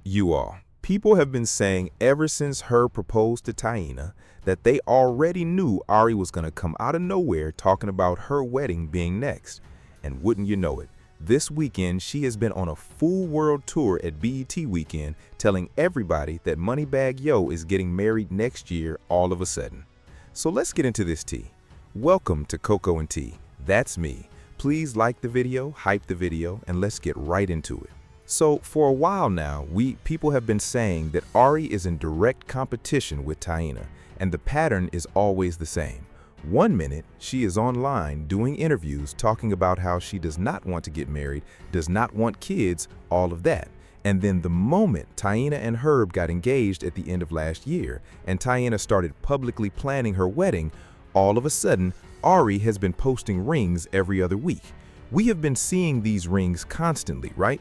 You all. People have been saying ever since Herb proposed to Taina that they already knew Ari was going to come out of nowhere talking about her wedding being next. And wouldn't you know it, this weekend she has been on a full world tour at BET Weekend telling everybody that Moneybagg Yo is getting married next year all of a sudden. So let's get into this tea. Welcome to Cocoa and Tea. That's me. Please like the video, hype the video, and let's get right into it. So for a while now, people have been saying that Ari is in direct competition with Taina, and the pattern is always the same. One minute, she is online doing interviews talking about how she does not want to get married, does not want kids, all of that. And then the moment Taina and Herb got engaged at the end of last year, and Taina started publicly planning her wedding, all of a sudden, Ari has been posting rings every other week. We have been seeing these rings constantly, right?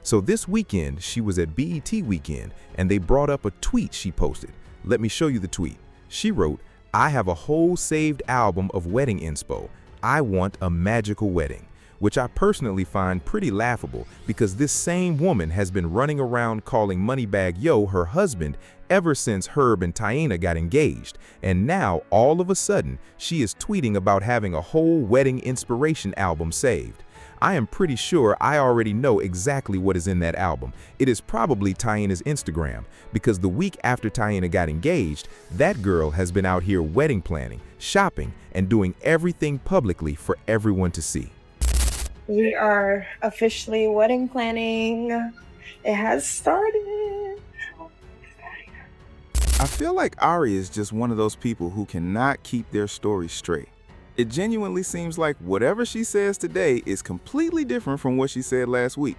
So this weekend, she was at BET Weekend, and they brought up a tweet she posted. Let me show you the tweet. She wrote, "I have a whole saved album of wedding inspo. I want a magical wedding," which I personally find pretty laughable because this same woman has been running around calling Moneybagg Yo her husband ever since Herb and Taina got engaged. And now, all of a sudden, she is tweeting about having a whole wedding inspiration album saved. I am pretty sure I already know exactly what is in that album. It is probably Taina's Instagram, because the week after Taina got engaged, that girl has been out here wedding planning, shopping, and doing everything publicly for everyone to see. We are officially wedding planning. It has started. I feel like Ari is just one of those people who cannot keep their story straight. It genuinely seems like whatever she says today is completely different from what she said last week.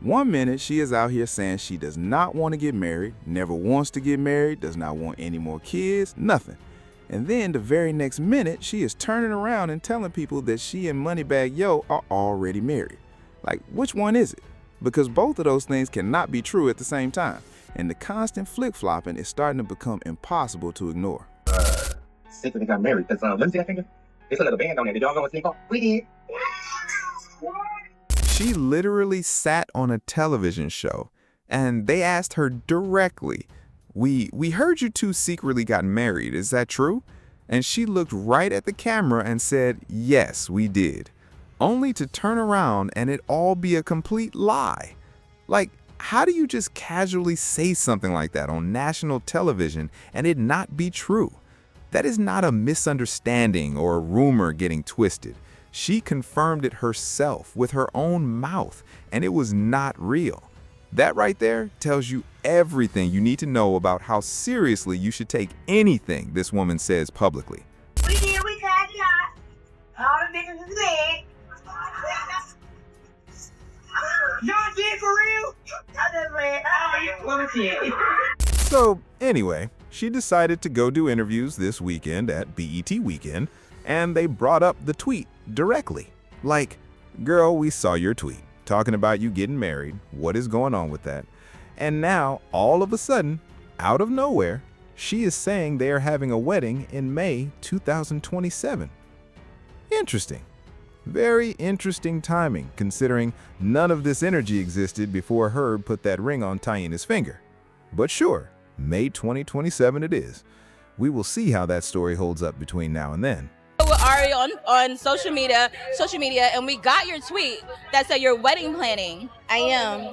One minute she is out here saying she does not want to get married, never wants to get married, does not want any more kids, nothing. And then the very next minute she is turning around and telling people that she and Moneybagg Yo are already married. Like, which one is it? Because both of those things cannot be true at the same time. And the constant flip-flopping is starting to become impossible to ignore. Since they got married, because let me see that finger. It's a little band on there. Did y'all go and sleep on? We did. She literally sat on a television show, and they asked her directly, we heard you two secretly got married, is that true? And she looked right at the camera and said, yes, we did. Only to turn around and it all be a complete lie. Like, how do you just casually say something like that on national television and it not be true? That is not a misunderstanding or a rumor getting twisted. She confirmed it herself with her own mouth, and it was not real. That right there tells you everything you need to know about how seriously you should take anything this woman says publicly. We did, we got shot. All the niggas is dead. Y'all did for real? I just read, let me see it. So anyway, she decided to go do interviews this weekend at BET Weekend, and they brought up the tweet directly. Like, girl, we saw your tweet talking about you getting married. What is going on with that? And now, all of a sudden, out of nowhere, she is saying they are having a wedding in May 2027. Interesting. Very interesting timing, considering none of this energy existed before Herb put that ring on Taina's finger. But sure, May 2027 it is. We will see how that story holds up between now and then. With Ari on social media, and we got your tweet that said you're wedding planning. I am.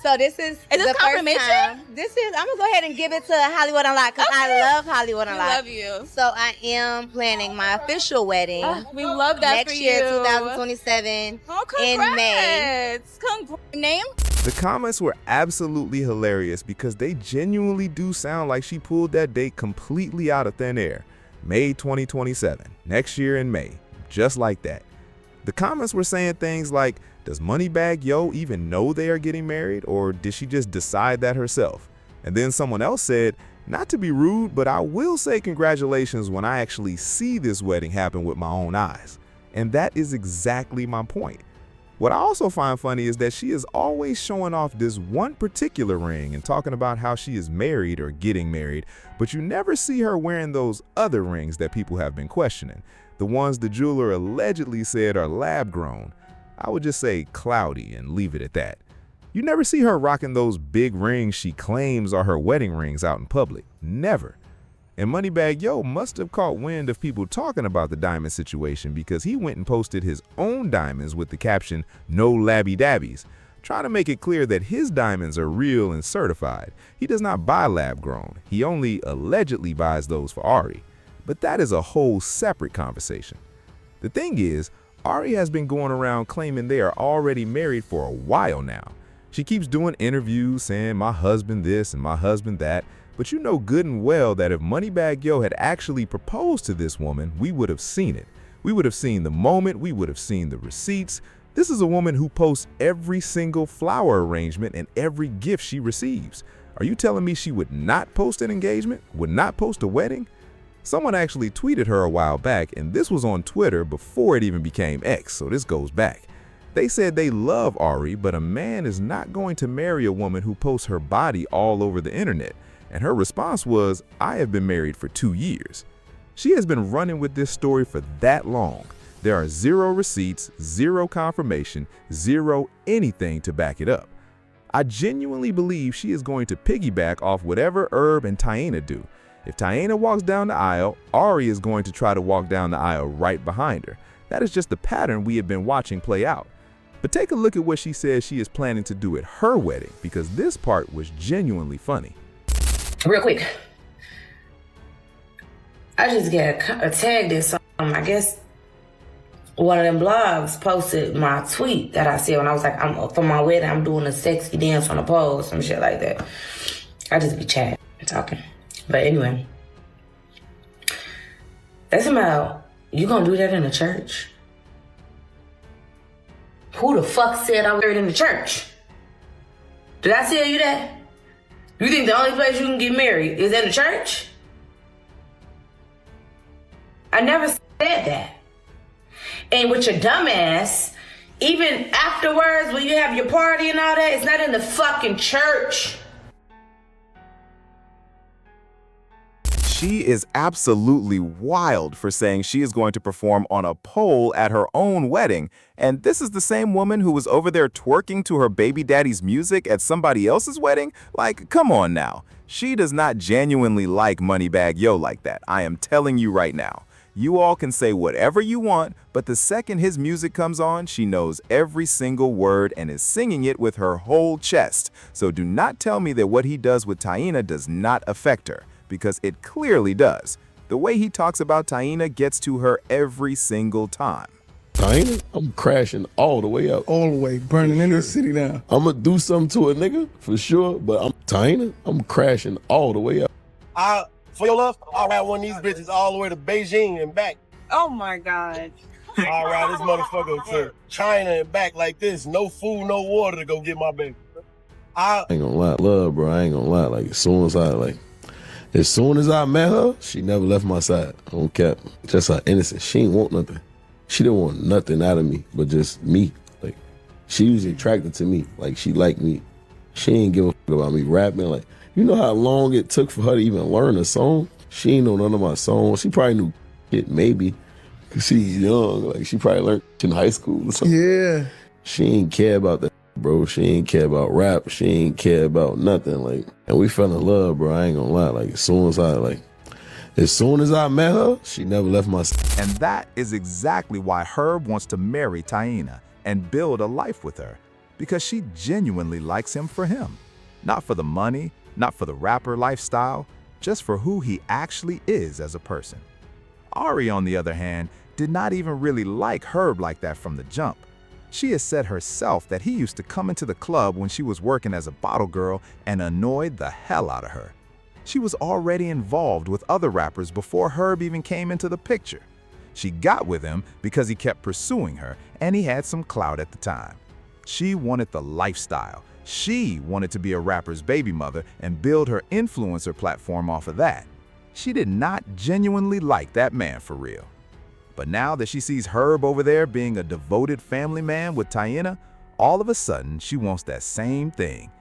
So this is this the confirmation? First time. I'm gonna go ahead and give it to Hollywood Unlocked because I love Hollywood Unlocked. We love you. So I am planning my official wedding. We love that next for year, you. 2027, Oh, in May. Name? The comments were absolutely hilarious because they genuinely do sound like she pulled that date completely out of thin air. May 2027, next year in May, just like that. The comments were saying things like, does Moneybagg Yo even know they are getting married, or did she just decide that herself? And then someone else said, not to be rude, but I will say congratulations when I actually see this wedding happen with my own eyes. And that is exactly my point. What I also find funny is that she is always showing off this one particular ring and talking about how she is married or getting married, but you never see her wearing those other rings that people have been questioning, the ones the jeweler allegedly said are lab grown. I would just say cloudy and leave it at that. You never see her rocking those big rings she claims are her wedding rings out in public. Never. And Moneybagg Yo must have caught wind of people talking about the diamond situation because he went and posted his own diamonds with the caption, "No labby dabbies," trying to make it clear that his diamonds are real and certified. He does not buy lab-grown. He only allegedly buys those for Ari. But that is a whole separate conversation. The thing is, Ari has been going around claiming they are already married for a while now. She keeps doing interviews saying, "My husband this and my husband that," but you know good and well that if Moneybagg Yo had actually proposed to this woman, we would have seen it. We would have seen the moment, we would have seen the receipts. This is a woman who posts every single flower arrangement and every gift she receives. Are you telling me she would not post an engagement? Would not post a wedding? Someone actually tweeted her a while back, and this was on Twitter before it even became X, so this goes back. They said they love Ari, but a man is not going to marry a woman who posts her body all over the internet. And her response was, "I have been married for 2 years." She has been running with this story for that long. There are 0 receipts, 0 confirmation, 0 anything to back it up. I genuinely believe she is going to piggyback off whatever Herb and Taina do. If Taina walks down the aisle, Ari is going to try to walk down the aisle right behind her. That is just the pattern we have been watching play out. But take a look at what she says she is planning to do at her wedding, because this part was genuinely funny. Real quick, I just got tagged in something. I guess one of them blogs posted my tweet that I said when I was like, for my wedding, I'm doing a sexy dance on a pole, some shit like that. I just be chatting and talking. But anyway, that's about, you gonna do that in the church? Who the fuck said I'm married in the church? Did I tell you that? You think the only place you can get married is in the church? I never said that. And with your dumb ass, even afterwards when you have your party and all that, it's not in the fucking church. She is absolutely wild for saying she is going to perform on a pole at her own wedding, and this is the same woman who was over there twerking to her baby daddy's music at somebody else's wedding? Like, come on now. She does not genuinely like Moneybagg Yo like that. I am telling you right now. You all can say whatever you want, but the second his music comes on, she knows every single word and is singing it with her whole chest. So do not tell me that what he does with Taina does not affect her, because it clearly does. The way he talks about Taina gets to her every single time. Taina, I'm crashing all the way up. All the way, burning in the city down. I'm gonna do something to a nigga, for sure, but Taina, I'm crashing all the way up. For your love, I'll ride one of these bitches all the way to Beijing and back. Oh my God. I'll ride this motherfucker to China and back like this. No food, no water to go get my baby. I ain't gonna lie, love, bro, I ain't gonna lie. As soon as I met her, she never left my side. I don't care. Just her innocence. She ain't want nothing. She didn't want nothing out of me, but just me. She was attracted to me. She liked me. She ain't give a fuck about me rapping. You know how long it took for her to even learn a song? She ain't know none of my songs. She probably knew it maybe, cause she's young. She probably learned in high school or something. Yeah. She ain't care about that, bro. She ain't care about rap. She ain't care about nothing. And we fell in love, bro. I ain't gonna lie. As soon as I met her, she never left my side. And that is exactly why Herb wants to marry Taina and build a life with her, because she genuinely likes him for him. Not for the money, not for the rapper lifestyle, just for who he actually is as a person. Ari, on the other hand, did not even really like Herb like that from the jump. She has said herself that he used to come into the club when she was working as a bottle girl and annoyed the hell out of her. She was already involved with other rappers before Herb even came into the picture. She got with him because he kept pursuing her and he had some clout at the time. She wanted the lifestyle. She wanted to be a rapper's baby mother and build her influencer platform off of that. She did not genuinely like that man for real. But now that she sees Herb over there being a devoted family man with Taina, all of a sudden she wants that same thing.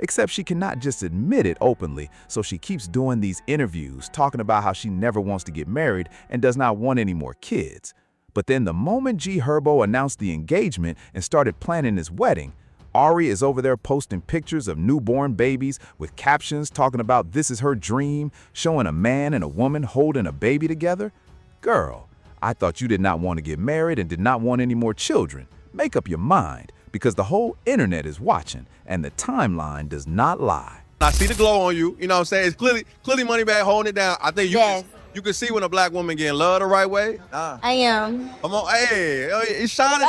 Except she cannot just admit it openly, so she keeps doing these interviews talking about how she never wants to get married and does not want any more kids. But then the moment G Herbo announced the engagement and started planning his wedding, Ari is over there posting pictures of newborn babies with captions talking about this is her dream, showing a man and a woman holding a baby together. Girl, I thought you did not want to get married and did not want any more children. Make up your mind, because the whole internet is watching and the timeline does not lie. I see the glow on you. You know what I'm saying? It's clearly Moneybagg holding it down. I think you can see when a black woman getting love the right way. I am. Come on, hey, it's shining.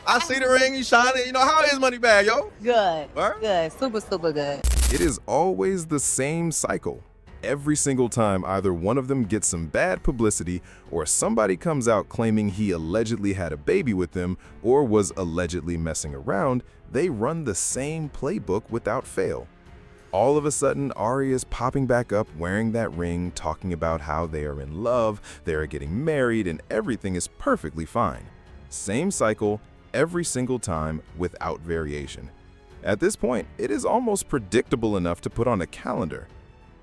I see the ring, you shining. You know, how is Moneybagg, yo? Good. Word? Good. Super, super good. It is always the same cycle. Every single time either one of them gets some bad publicity or somebody comes out claiming he allegedly had a baby with them or was allegedly messing around, they run the same playbook without fail. All of a sudden, Ari is popping back up wearing that ring, talking about how they are in love, they are getting married, and everything is perfectly fine. Same cycle, every single time, without variation. At this point, it is almost predictable enough to put on a calendar.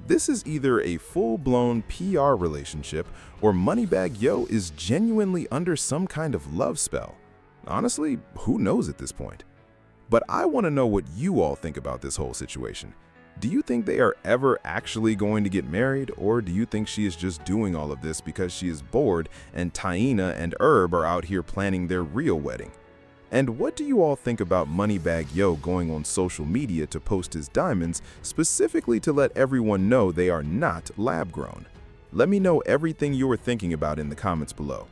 This is either a full-blown PR relationship or Moneybagg Yo is genuinely under some kind of love spell. Honestly, who knows at this point? But I want to know what you all think about this whole situation. Do you think they are ever actually going to get married, or do you think she is just doing all of this because she is bored and Taina and Herb are out here planning their real wedding? And what do you all think about Moneybagg Yo going on social media to post his diamonds, specifically to let everyone know they are not lab-grown? Let me know everything you are thinking about in the comments below.